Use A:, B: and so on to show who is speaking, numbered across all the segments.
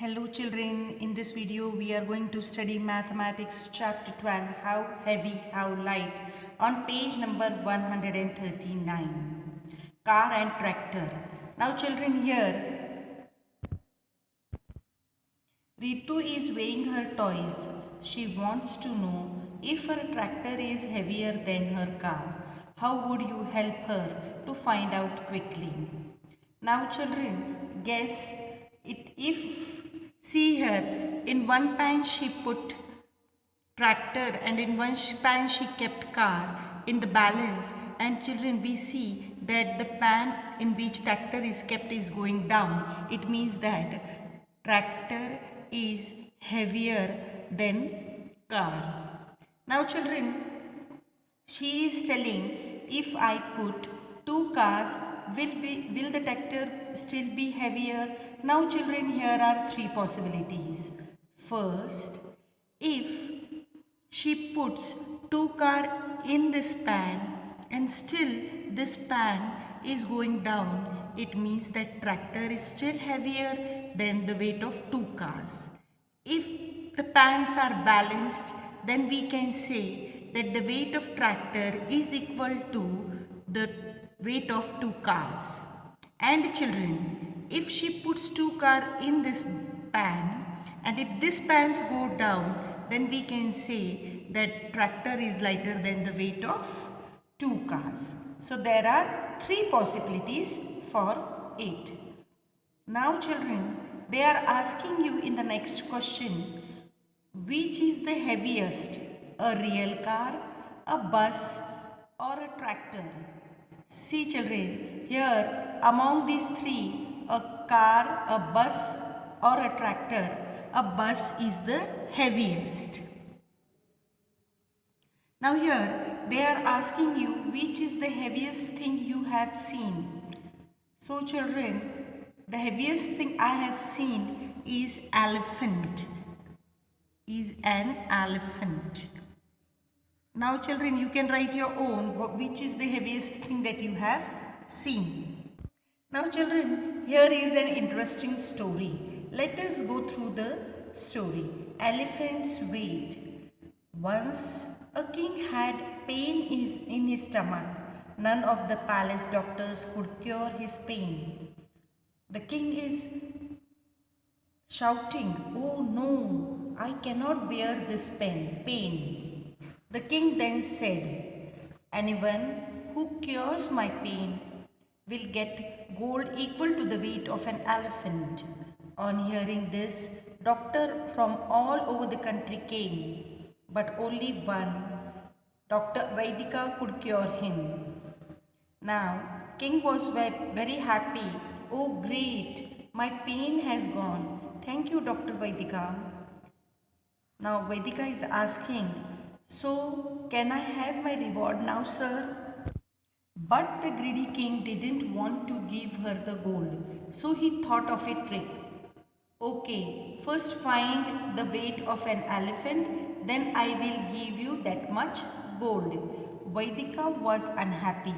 A: Hello children, in this video we are going to study mathematics chapter 12, how heavy, how light, on page number 139, car and tractor. Now children, here Ritu is weighing her toys. She wants to know if her tractor is heavier than her car. How would you help her to find out quickly? Now children, guess it if see here in one pan she put tractor and in one pan she kept car in the balance, and children we see that the pan in which tractor is kept is going down. It means that tractor is heavier than car. Now children, she is telling if I put two cars, will the tractor still be heavier? Now children, here are three possibilities. First, if she puts two cars in this pan and still this pan is going down, it means that tractor is still heavier than the weight of two cars. If the pans are balanced, then we can say that the weight of tractor is equal to the weight of two cars. And children, if she puts two cars in this pan and if this pans go down, then we can say that tractor is lighter than the weight of two cars. So there are three possibilities for it. Now children, they are asking you in the next question, which is the heaviest, a real car, a bus or a tractor? See children, here among these three, a car, a bus or a tractor, a bus is the heaviest. Now here they are asking you which is the heaviest thing you have seen. So children, the heaviest thing I have seen is elephant. Is an elephant. Now children, you can write your own which is the heaviest thing that you have seen. Now children, here is an interesting story. Let us go through the story. Elephant's weight. Once a king had pain in his stomach. None of the palace doctors could cure his pain. The king is shouting, "Oh no, I cannot bear this pain." The king then said, "Anyone who cures my pain will get gold equal to the weight of an elephant." On hearing this, doctors from all over the country came, but only one, Dr. Vaidika, could cure him. Now, king was very happy. "Oh great, my pain has gone. Thank you, Dr. Vaidika." Now Vaidika is asking, "So can I have my reward now, sir?" But the greedy king didn't want to give her the gold, so he thought of a trick. "Okay, first find the weight of an elephant, then I will give you that much gold." Vaidika was unhappy.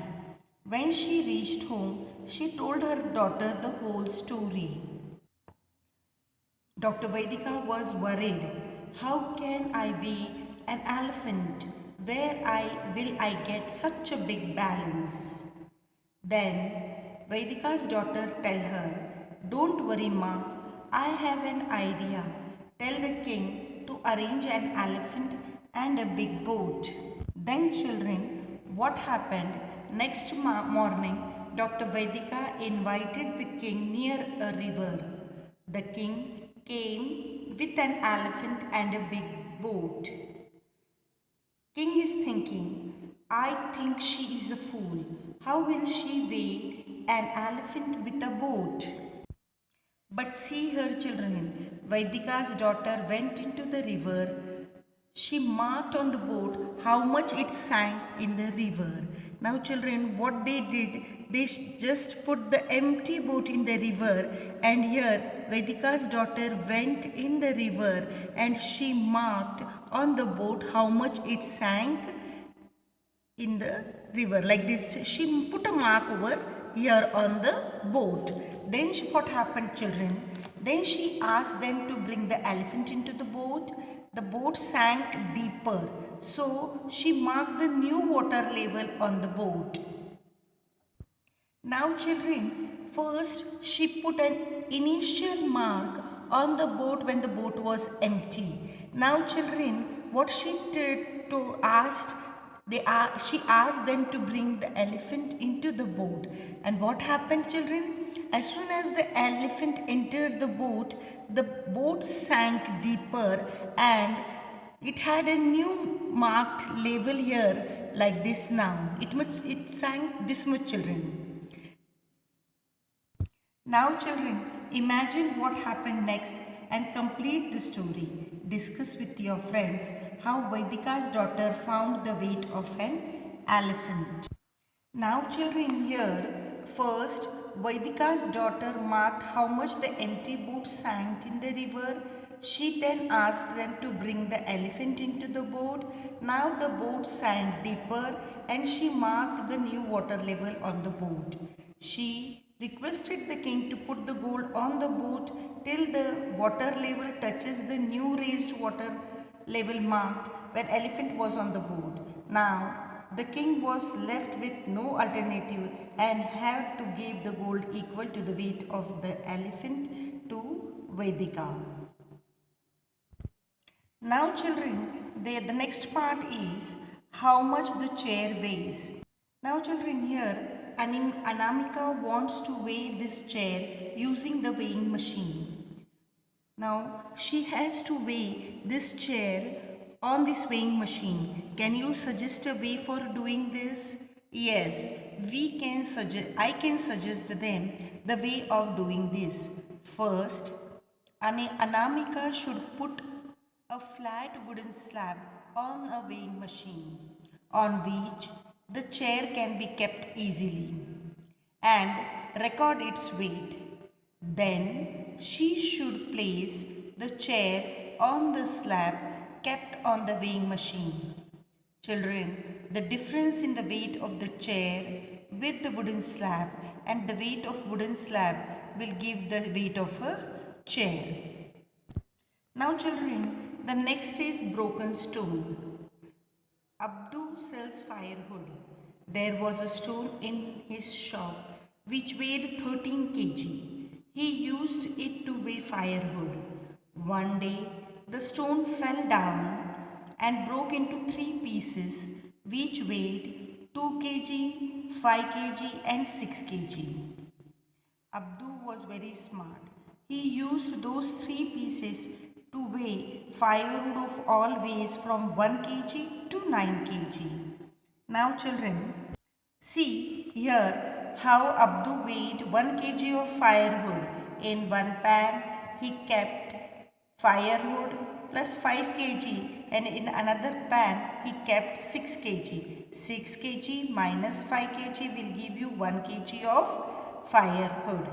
A: When she reached home, she told her daughter the whole story. Dr. Vaidika was worried. How can I be an elephant? Where will I get such a big balance? Then Vaidika's daughter tell her, "Don't worry, ma. I have an idea. Tell the king to arrange an elephant and a big boat." Then children, what happened? Next morning, Dr. Vaidika invited the king near a river. The king came with an elephant and a big boat. King is thinking, "I think she is a fool. How will she weigh an elephant with a boat?" But see her children, Vaidika's daughter went into the river. She marked on the boat how much it sank in the river. Now children, what they did, they just put the empty boat in the river, and here Vaidika's daughter went in the river and she marked on the boat how much it sank in the river. Like this, she put a mark over here on the boat. Then what happened children? Then she asked them to bring the elephant into the boat. The boat sank deeper, so she marked the new water level on the boat. Now children, first she put an initial mark on the boat when the boat was empty. Now children, what she did to asked, she asked them to bring the elephant into the boat. And what happened children? As soon as the elephant entered the boat sank deeper and it had a new marked level here like this now. It sank this much children. Now children, imagine what happened next and complete the story. Discuss with your friends how Vaidika's daughter found the weight of an elephant. Now children, here first Vaidika's daughter marked how much the empty boat sank in the river. She then asked them to bring the elephant into the boat. Now the boat sank deeper and she marked the new water level on the boat. She requested the king to put the gold on the boat till the water level touches the new raised water level marked when elephant was on the boat. Now the king was left with no alternative and had to give the gold equal to the weight of the elephant to Vaidika. Now children, the next part is how much the chair weighs. Now children, here Anamika wants to weigh this chair using the weighing machine. Now she has to weigh this chair on this weighing machine. Can you suggest a way for doing this? Yes, I can suggest them the way of doing this. First, Anamika should put a flat wooden slab on a weighing machine on which the chair can be kept easily and record its weight. Then she should place the chair on the slab kept on the weighing machine. Children, the difference in the weight of the chair with the wooden slab and the weight of wooden slab will give the weight of a chair. Now children, the next is broken stone. Abdu sells firewood. There was a stone in his shop which weighed 13 kg. He used it to weigh firewood. One day, the stone fell down and broke into 3 pieces which weighed 2 kg, 5 kg and 6 kg. Abdu was very smart. He used those 3 pieces to weigh firewood of all weighs from 1 kg to 9 kg. Now children, see here how Abdu weighed 1 kg of firewood. In one pan, he kept firewood plus 5 kg and in another pan, he kept 6 kg. 6 kg minus 5 kg will give you 1 kg of firewood.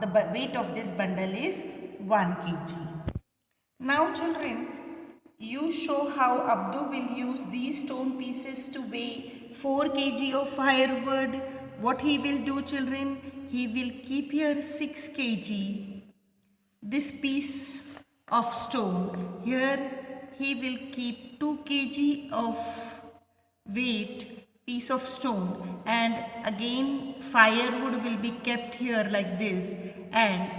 A: The weight of this bundle is 1 kg. Now children, you show how Abdu will use these stone pieces to weigh 4 kg of firewood. What he will do children? He will keep here 6 kg. This piece of stone. Here he will keep 2 kg of weight piece of stone and again firewood will be kept here like this and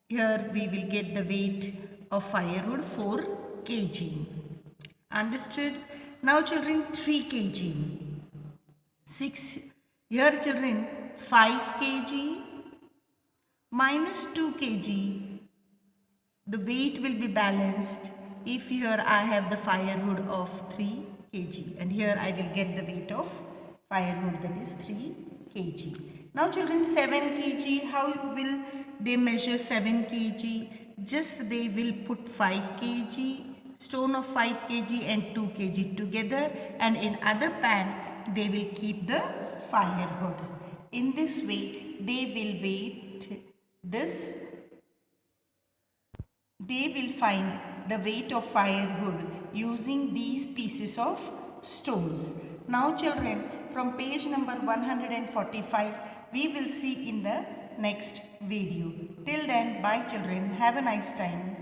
A: here we will get the weight of firewood 4 kg. Understood? Now children 3 kg. 6. Here children 5 kg minus 2 kg. The weight will be balanced if here I have the firewood of 3 kg and here I will get the weight of firewood that is 3 kg. Now children 7 kg, how will they measure 7 kg? Just they will put 5 kg, stone of 5 kg and 2 kg together and in other pan they will keep the firewood. In this way they will weight this. They will find the weight of firewood using these pieces of stones. Now children, from page number 145, we will see in the next video. Till then, bye children. Have a nice time.